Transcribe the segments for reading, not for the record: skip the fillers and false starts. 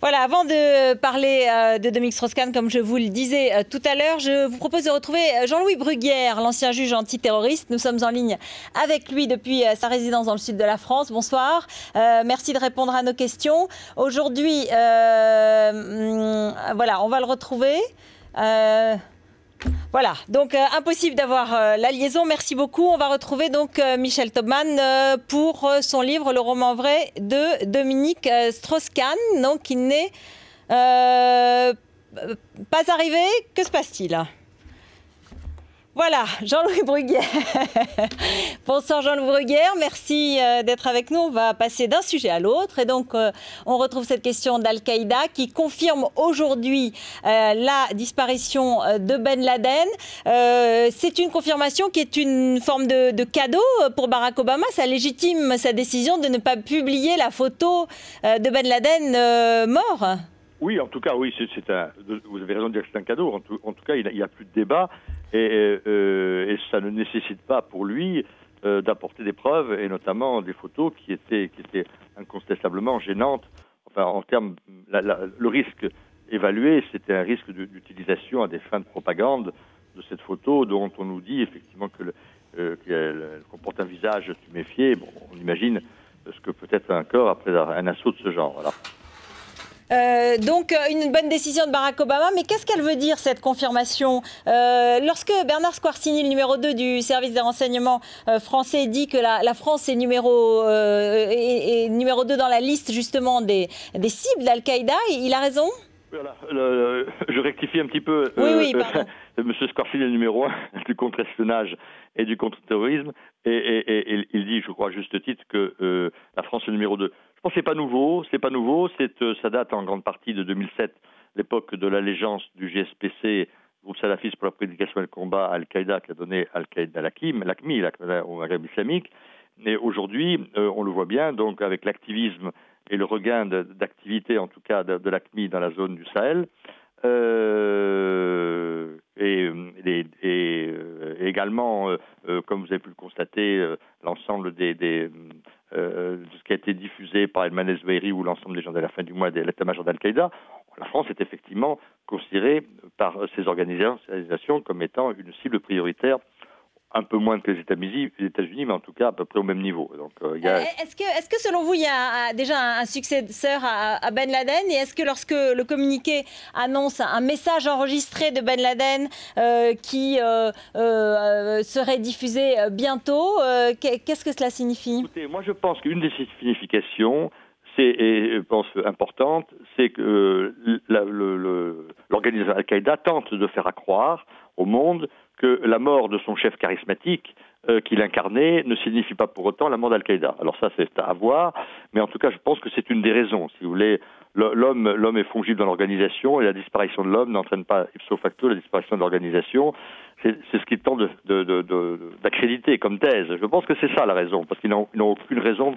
Voilà, avant de parler de Dominique Strauss-Kahn, comme je vous le disais tout à l'heure, je vous propose de retrouver Jean-Louis Bruguière, l'ancien juge antiterroriste. Nous sommes en ligne avec lui depuis sa résidence dans le sud de la France. Bonsoir, merci de répondre à nos questions. Aujourd'hui, voilà, on va le retrouver. Voilà, donc impossible d'avoir la liaison. Merci beaucoup. On va retrouver donc Michel Taubman pour son livre Le roman vrai de Dominique Strauss-Kahn. Donc il n'est pas arrivé. Que se passe-t-il ? Voilà, Jean-Louis Bruguière. Bonsoir Jean-Louis Bruguière, merci d'être avec nous. On va passer d'un sujet à l'autre. Et donc, on retrouve cette question d'Al-Qaïda qui confirme aujourd'hui la disparition de Ben Laden. C'est une confirmation qui est une forme de cadeau pour Barack Obama. Ça légitime sa décision de ne pas publier la photo de Ben Laden mort. Oui, en tout cas, oui, vous avez raison de dire que c'est un cadeau. En tout cas, il n'y a plus de débat. Et ça ne nécessite pas pour lui d'apporter des preuves, et notamment des photos qui étaient incontestablement gênantes. Enfin, en termes, le risque évalué, c'était un risque d'utilisation à des fins de propagande de cette photo, dont on nous dit effectivement qu'elle comporte un visage tuméfié. Bon, on imagine ce que peut être un corps après un assaut de ce genre. Voilà. Donc une bonne décision de Barack Obama, mais qu'est-ce qu'elle veut dire cette confirmation ? Lorsque Bernard Squarcini, le numéro 2 du service des renseignements français, dit que la France est numéro 2 dans la liste justement des cibles d'Al-Qaïda, il a raison ? Voilà, je rectifie un petit peu. Oui, pardon. Monsieur Squarcini est le numéro 1 du contre-espionnage et du contre-terrorisme, et il dit, je crois à juste titre, que la France est le numéro 2. Je pense que c'est pas nouveau, ça date en grande partie de 2007, l'époque de l'allégeance du GSPC, groupe salafiste pour la prédication et le combat à Al-Qaïda, qui a donné Al-Qaïda l'AQMI, au Maghreb islamique. Et aujourd'hui, on le voit bien, donc avec l'activisme et le regain d'activité, en tout cas de l'AQMI dans la zone du Sahel, et également, comme vous avez pu le constater, l'ensemble de ce qui a été diffusé par Ayman El-Zouairi ou l'ensemble des gens de la fin du mois de l'état-major d'Al-Qaïda, la France est effectivement considérée par ces organisations comme étant une cible prioritaire, un peu moins que les États-Unis, mais en tout cas à peu près au même niveau. Donc, Est-ce que selon vous, il y a déjà un successeur à Ben Laden ? Et est-ce que lorsque le communiqué annonce un message enregistré de Ben Laden qui serait diffusé bientôt, qu'est-ce que cela signifie ? Écoutez, moi je pense qu'une des significations, je pense importante, c'est que l'organisation Al-Qaïda tente de faire accroire au monde que la mort de son chef charismatique qu'il incarnait ne signifie pas pour autant la mort d'Al-Qaïda. Alors ça, c'est à voir, mais en tout cas, je pense que c'est une des raisons. Si vous voulez, l'homme est fongible dans l'organisation, et la disparition de l'homme n'entraîne pas ipso facto la disparition de l'organisation. C'est ce qu'ils tentent d'accréditer comme thèse. Je pense que c'est ça la raison, parce qu'ils n'ont aucune raison,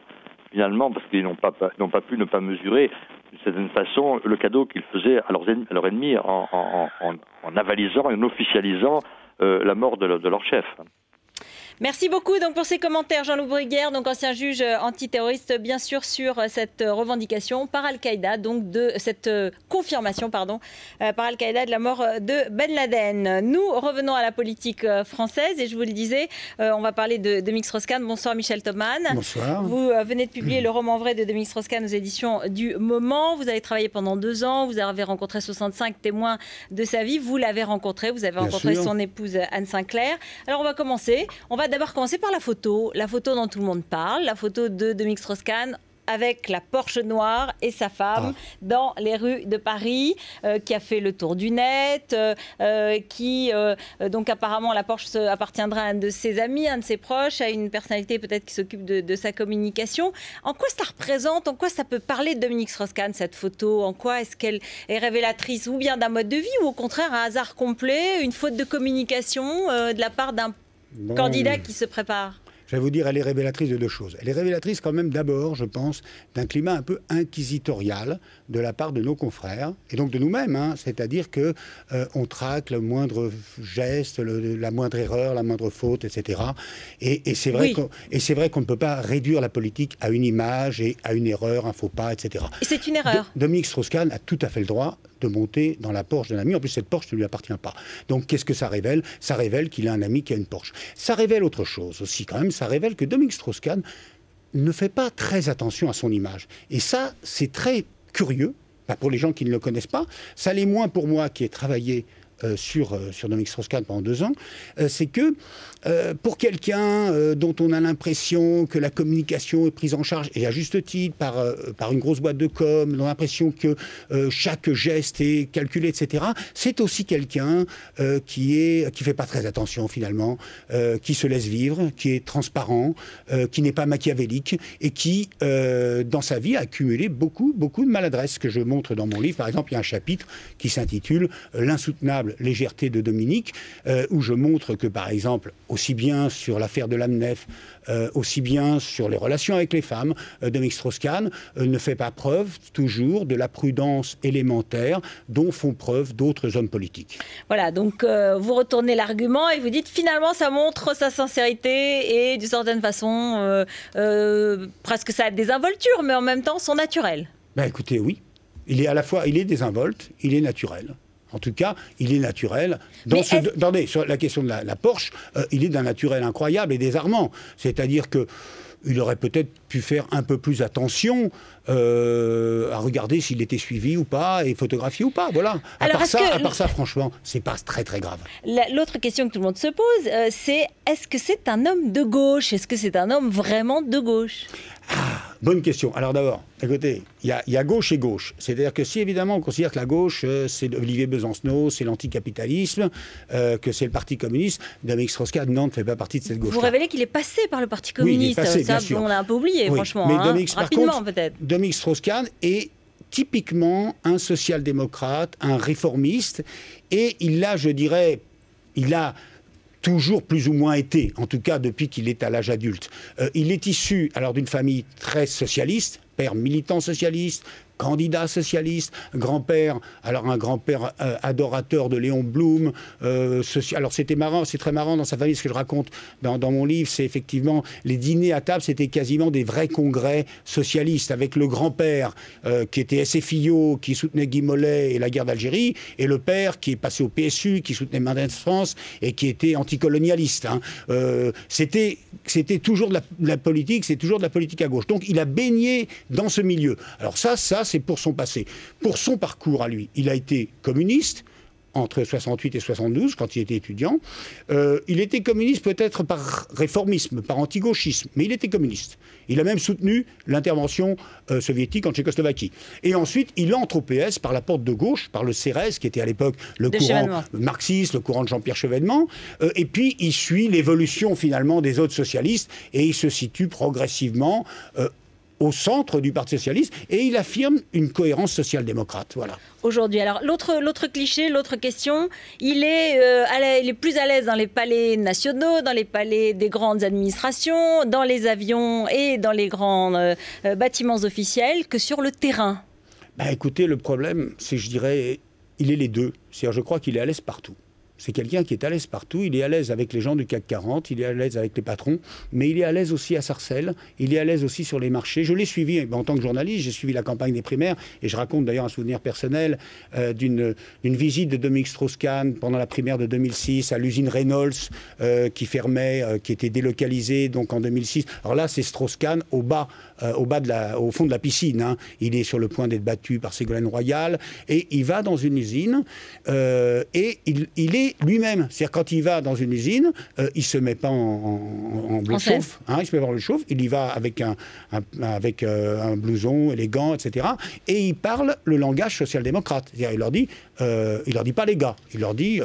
finalement, parce qu'ils n'ont pas pu ne pas mesurer d'une certaine façon le cadeau qu'ils faisaient à leurs ennemis en avalisant et en officialisant la mort de leur chef. Merci beaucoup donc pour ces commentaires, Jean-Louis Bruguière, donc ancien juge antiterroriste, bien sûr, sur cette revendication par Al-Qaïda, donc de cette confirmation, par Al-Qaïda de la mort de Ben Laden. Nous revenons à la politique française et je vous le disais, on va parler de Dominique Strauss-Kahn. Bonsoir Michel Taubman. Bonsoir. Vous venez de publier Le roman vrai de Dominique Strauss-Kahn aux éditions du Moment. Vous avez travaillé pendant 2 ans, vous avez rencontré 65 témoins de sa vie. Vous l'avez rencontré, vous avez rencontré son épouse Anne Sinclair. Alors on va commencer. On va d'abord commencer par la photo dont tout le monde parle, la photo de Dominique Strauss-Kahn avec la Porsche noire et sa femme dans les rues de Paris, qui a fait le tour du net, donc apparemment la Porsche appartiendra à un de ses amis, un de ses proches, à une personnalité peut-être qui s'occupe de sa communication. En quoi ça représente, en quoi ça peut parler de Dominique Strauss-Kahn, cette photo ? En quoi est-ce qu'elle est révélatrice ou bien d'un mode de vie ou au contraire un hasard complet, une faute de communication de la part d'un candidat qui se prépare? Je vais vous dire, elle est révélatrice de deux choses. Elle est révélatrice quand même d'abord, je pense, d'un climat un peu inquisitorial de la part de nos confrères, et donc de nous-mêmes. Hein. C'est-à-dire qu'on traque le moindre geste, la moindre erreur, la moindre faute, etc. Et c'est vrai qu'on ne peut pas réduire la politique à une image et à une erreur, un faux pas, etc. Et c'est une erreur. Dominique Strauss-Kahn a tout à fait le droit de monter dans la Porsche d'un ami. En plus, cette Porsche ne lui appartient pas. Donc, qu'est-ce que ça révèle? Ça révèle qu'il a un ami qui a une Porsche. Ça révèle autre chose aussi, quand même. Ça révèle que Dominique Strauss-Kahn ne fait pas très attention à son image. Et ça, c'est très curieux, pour les gens qui ne le connaissent pas. Ça l'est moins pour moi qui ai travaillé sur Dominique Strauss-Kahn pendant 2 ans, c'est que pour quelqu'un dont on a l'impression que la communication est prise en charge, et à juste titre, par une grosse boîte de com, dont l'impression que chaque geste est calculé, etc., c'est aussi quelqu'un qui fait pas très attention finalement, qui se laisse vivre, qui est transparent, qui n'est pas machiavélique, et qui, dans sa vie, a accumulé beaucoup de maladresse, que je montre dans mon livre. Par exemple, il y a un chapitre qui s'intitule « L'insoutenable légèreté de Dominique », où je montre que, par exemple, aussi bien sur l'affaire de l'AMNEF, aussi bien sur les relations avec les femmes, Dominique Strauss-Kahn ne fait pas preuve toujours de la prudence élémentaire dont font preuve d'autres hommes politiques. Voilà, donc vous retournez l'argument et vous dites finalement ça montre sa sincérité et d'une certaine façon presque sa désinvolture, mais en même temps son naturel. Ben écoutez, oui. Il est à la fois, il est désinvolte, il est naturel. En tout cas, il est naturel. Attendez, sur la question de la Porsche, il est d'un naturel incroyable et désarmant. C'est-à-dire qu'il aurait peut-être pu faire un peu plus attention à regarder s'il était suivi ou pas et photographié ou pas. Voilà. À part ça, franchement, c'est pas très très grave. L'autre question que tout le monde se pose, c'est est-ce que c'est un homme de gauche? Est-ce que c'est un homme vraiment de gauche? Bonne question. Alors d'abord, écoutez, il y a gauche et gauche. C'est-à-dire que si évidemment on considère que la gauche, c'est Olivier Besancenot, c'est l'anticapitalisme, que c'est le Parti communiste, Dominique Strauss-Kahn, non, ne fait pas partie de cette gauche. Vous révélez qu'il est passé par le Parti communiste. Oui, il est passé, ça, bien sûr. On l'a un peu oublié, oui, franchement. Mais hein, rapidement peut-être. Dominique Strauss-Kahn est typiquement un social-démocrate, un réformiste, et il a, je dirais, toujours plus ou moins été, en tout cas depuis qu'il est à l'âge adulte. Il est issu alors d'une famille très socialiste, père militant socialiste, candidat socialiste, grand-père, alors un grand-père adorateur de Léon Blum. Alors c'était marrant, c'est très marrant dans sa famille, ce que je raconte dans mon livre, c'est effectivement les dîners à table, c'était quasiment des vrais congrès socialistes, avec le grand-père qui était SFIO, qui soutenait Guy Mollet et la guerre d'Algérie, et le père qui est passé au PSU, qui soutenait Mendès France et qui était anticolonialiste. Hein. C'était toujours de la politique, c'est toujours de la politique à gauche. Donc il a baigné dans ce milieu. Alors ça c'est pour son passé. Pour son parcours à lui, il a été communiste entre 68 et 72, quand il était étudiant. Il était communiste peut-être par réformisme, par anti-gauchisme, mais il était communiste. Il a même soutenu l'intervention soviétique en Tchécoslovaquie. Et ensuite, il entre au PS par la porte de gauche, par le CRS, qui était à l'époque le courant marxiste, le courant de Jean-Pierre Chevènement. Et puis, il suit l'évolution finalement des autres socialistes et il se situe progressivement au centre du Parti socialiste, et il affirme une cohérence social-démocrate. Voilà. Aujourd'hui, alors l'autre cliché, l'autre question, il est plus à l'aise dans les palais nationaux, dans les palais des grandes administrations, dans les avions et dans les grands bâtiments officiels que sur le terrain. Écoutez, le problème, c'est, je dirais, il est les deux. C'est-à-dire, je crois qu'il est à l'aise partout. C'est quelqu'un qui est à l'aise partout, il est à l'aise avec les gens du CAC 40, il est à l'aise avec les patrons, mais il est à l'aise aussi à Sarcelles, il est à l'aise aussi sur les marchés. Je l'ai suivi en tant que journaliste, j'ai suivi la campagne des primaires, et je raconte d'ailleurs un souvenir personnel d'une visite de Dominique Strauss-Kahn pendant la primaire de 2006 à l'usine Reynolds qui fermait, qui était délocalisée donc en 2006. Alors là, c'est Strauss-Kahn au fond de la piscine. Hein. Il est sur le point d'être battu par Ségolène Royal, et il va dans une usine, et il est lui-même. C'est-à-dire, quand il va dans une usine, il ne se met pas en bleu chauffe. Hein, il se met pas en bleu chauffe. Il y va avec un blouson élégant, etc. Et il parle le langage social-démocrate. C'est-à-dire, il leur dit pas les gars. Il leur dit,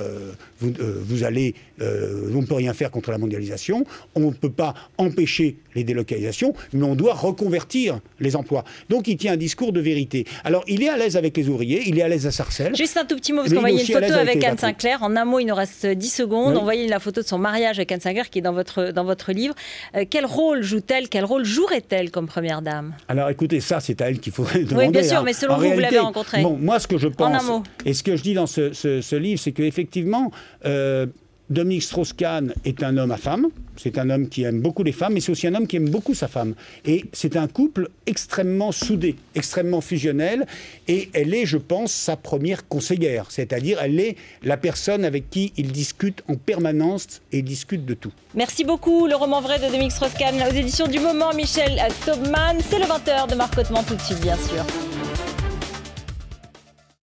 vous ne peut rien faire contre la mondialisation. On ne peut pas empêcher les délocalisations, mais on doit reconnaître reconvertir les emplois. Donc il tient un discours de vérité. Alors il est à l'aise avec les ouvriers, il est à l'aise à Sarcelles. Juste un tout petit mot, parce qu'on voyait une photo avec Anne Sinclair. En un mot, il nous reste 10 secondes. Oui. On voyait la photo de son mariage avec Anne Sinclair qui est dans votre livre. Quel rôle joue-t-elle, quel rôle jouerait-elle comme première dame? Alors écoutez, ça c'est à elle qu'il faudrait demander. Oui, bien sûr, mais selon vous, vous l'avez rencontrée. Bon, moi ce que je pense, et ce que je dis dans ce livre, c'est qu'effectivement, Dominique Strauss-Kahn est un homme à femme. C'est un homme qui aime beaucoup les femmes, mais c'est aussi un homme qui aime beaucoup sa femme. Et c'est un couple extrêmement soudé, extrêmement fusionnel. Et elle est, je pense, sa première conseillère. C'est-à-dire, elle est la personne avec qui il discute en permanence et il discute de tout. Merci beaucoup. Le roman vrai de Dominique Strauss-Kahn aux éditions du Moment, Michel Taubman. C'est le 20h de Marc Hauteman tout de suite, bien sûr.